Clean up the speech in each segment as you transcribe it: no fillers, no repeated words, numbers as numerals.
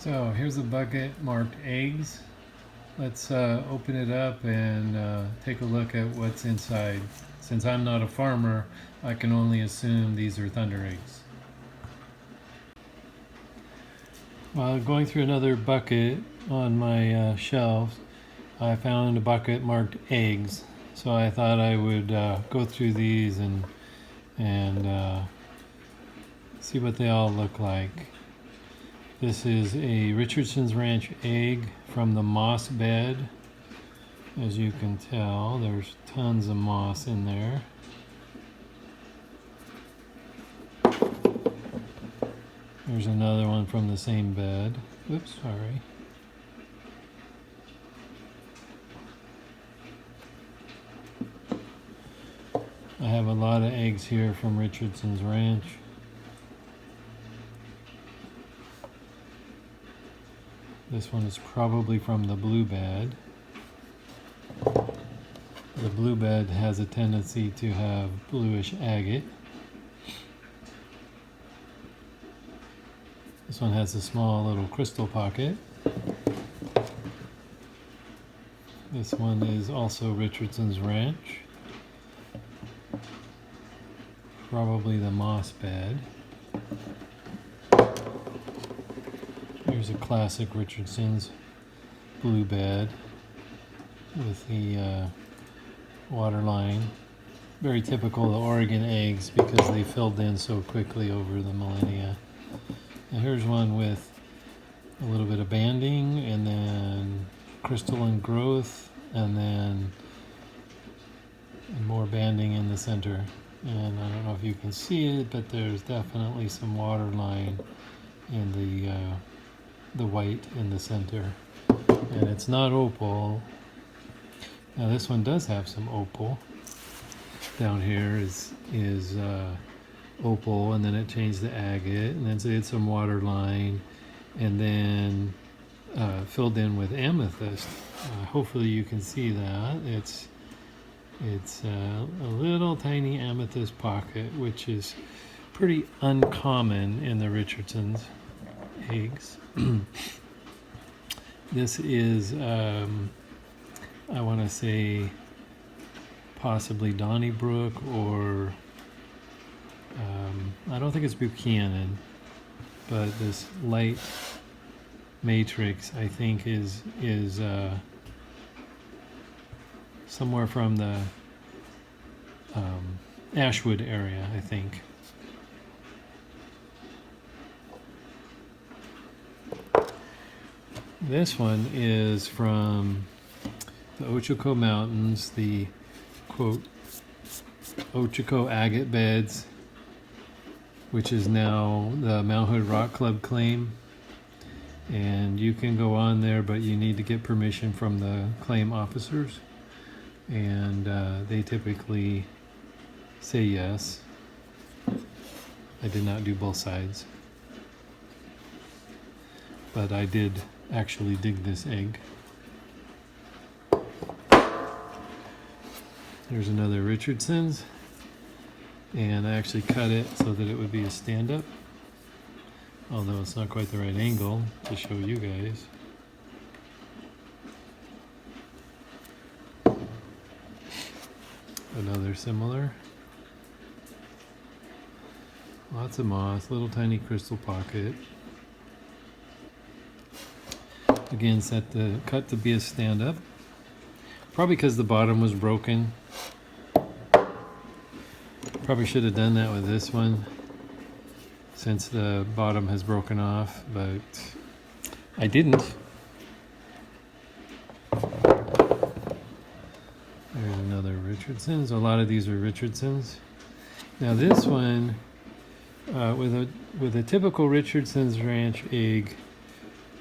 So here's a bucket marked eggs. Let's open it up and take a look at what's inside. Since I'm not a farmer, I can only assume these are thunder eggs. While going through another bucket on my shelves, I found a bucket marked eggs. So I thought I would go through these and see what they all look like. This is a Richardson's Ranch egg from the moss bed. As you can tell, there's tons of moss in there. There's another one from the same bed. Oops, sorry. I have a lot of eggs here from Richardson's Ranch. This one is probably from the blue bed. The blue bed has a tendency to have bluish agate. This one has a small little crystal pocket. This one is also Richardson's Ranch. Probably the moss bed. Here's a classic Richardson's blue bed with the water line. Very typical of Oregon eggs because they filled in so quickly over the millennia. And here's one with a little bit of banding and then crystalline growth and then more banding in the center. And I don't know if you can see it, but there's definitely some water line in the white in the center. And it's not opal. Now this one does have some opal. Down here is opal, and then it changed to agate, and then so it's some water line, and then filled in with amethyst. Hopefully you can see that. It's a little tiny amethyst pocket, which is pretty uncommon in the Richardson's eggs. This is, I want to say, possibly Donnybrook, or I don't think it's Buchanan, but this light matrix I think is somewhere from the Ashwood area, I think. This one is from the Ochako Mountains, the quote Ochako Agate Beds, which is now the Mount Hood Rock Club claim. And you can go on there, but you need to get permission from the claim officers. And they typically say yes. I did not do both sides, but I did actually dig this egg. There's another Richardson's, and I actually cut it so that it would be a stand-up, although it's not quite the right angle to show you guys. Another similar. Lots of moss, little tiny crystal pocket. Again, cut to be a stand-up. Probably because the bottom was broken. Probably should have done that with this one, since the bottom has broken off, but I didn't. There's another Richardson's. A lot of these are Richardson's. Now this one, with a typical Richardson's Ranch egg,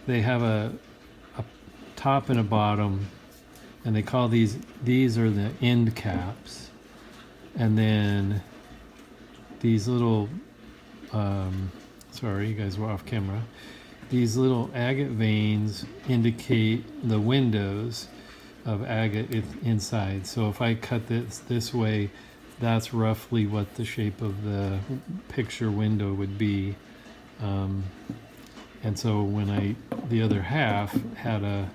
they have a top and a bottom, and they call these are the end caps, and then these little sorry, you guys were off camera. These little agate veins indicate the windows of agate inside. So if I cut this way, that's roughly what the shape of the picture window would be. And so when the other half had a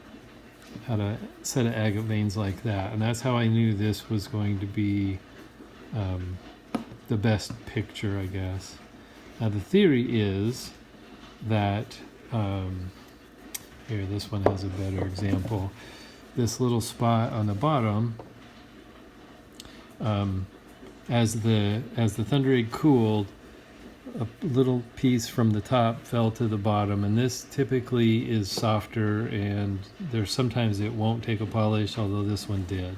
set of agate veins like that, and that's how I knew this was going to be the best picture, I guess. Now the theory is that here, this one has a better example. This little spot on the bottom, as the thunder egg cooled, a little piece from the top fell to the bottom, and this typically is softer, and there's sometimes it won't take a polish, although this one did.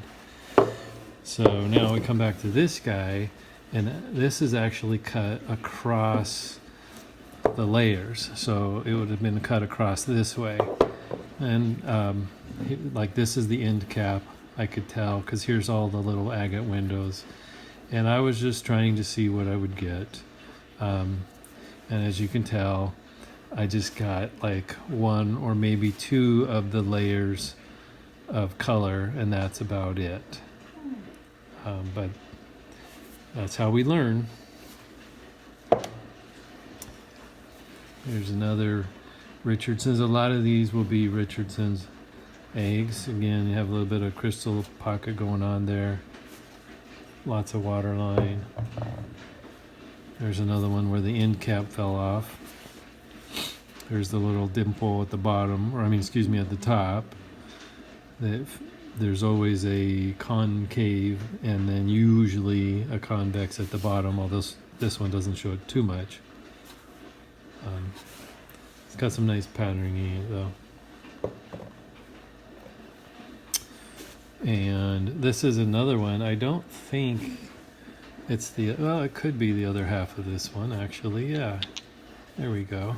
So now we come back to this guy, and this is actually cut across the layers, so it would have been cut across this way, and like this is the end cap, I could tell, because here's all the little agate windows, and I was just trying to see what I would get. And as you can tell, I just got like one or maybe two of the layers of color, and that's about it. But that's how we learn. Here's another Richardson's. A lot of these will be Richardson's eggs. Again, you have a little bit of crystal pocket going on there. Lots of water line. There's another one where the end cap fell off. There's the little dimple at the bottom, or at the top. There's always a concave and then usually a convex at the bottom, although this one doesn't show it too much. It's got some nice patterning in it though. And this is another one. I don't think it's it could be the other half of this one, actually. Yeah, there we go.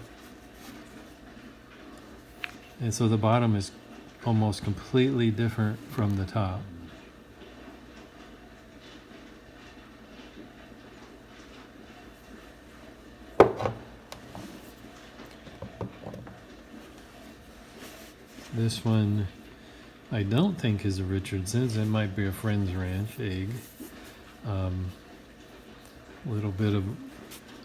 And so the bottom is almost completely different from the top. This one I don't think is a Richardson's. It might be a Friend's Ranch egg. A little bit of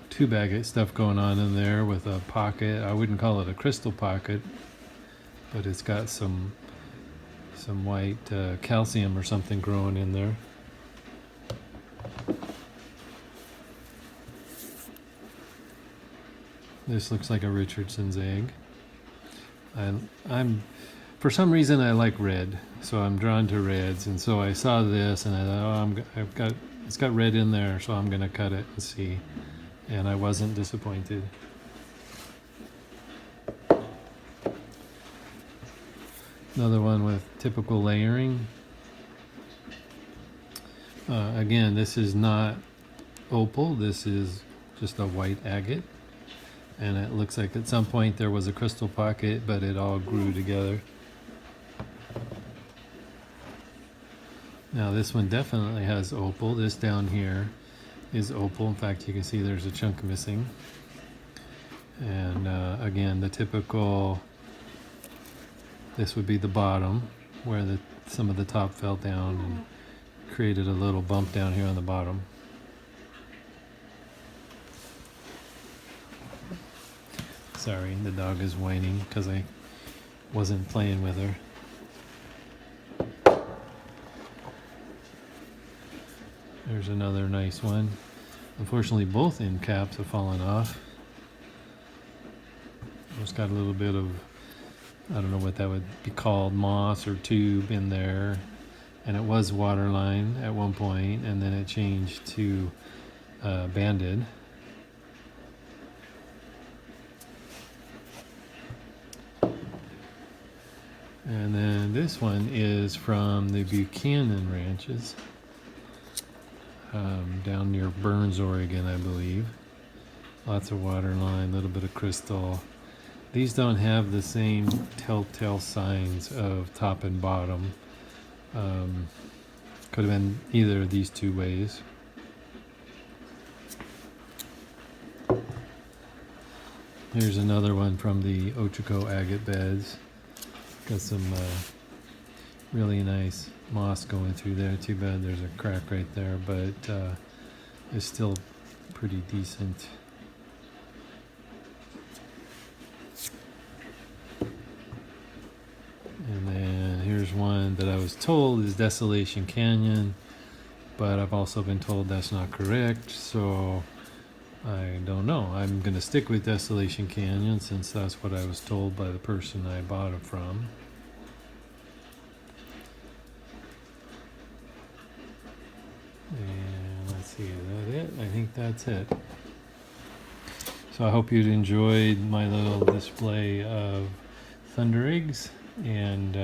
tube agate stuff going on in there with a pocket. I wouldn't call it a crystal pocket, but it's got some white calcium or something growing in there. This looks like a Richardson's egg. I'm for some reason I like red, so I'm drawn to reds, and so I saw this and I thought, it's got red in there, so I'm gonna cut it and see. And I wasn't disappointed. Another one with typical layering. Again, this is not opal, this is just a white agate. And it looks like at some point there was a crystal pocket, but it all grew together. Now this one definitely has opal. This down here is opal. In fact, you can see there's a chunk missing. And again, the typical, this would be the bottom where some of the top fell down and created a little bump down here on the bottom. Sorry, the dog is whining because I wasn't playing with her. There's another nice one. Unfortunately, both end caps have fallen off. It's got a little bit of, I don't know what that would be called, moss or tube in there. And it was waterline at one point, and then it changed to banded. And then this one is from the Buchanan ranches, down near Burns, Oregon, I believe. Lots of waterline, a little bit of crystal. These don't have the same telltale signs of top and bottom. Could have been either of these two ways. Here's another one from the Ochako agate beds. Got some really nice moss going through there. Too bad there's a crack right there, but it's still pretty decent. one that I was told is Desolation Canyon, but I've also been told that's not correct, so I don't know. I'm going to stick with Desolation Canyon since that's what I was told by the person I bought it from. And let's see, is that it? I think that's it. So I hope you enjoyed my little display of thunder eggs, and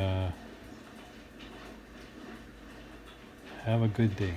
have a good day.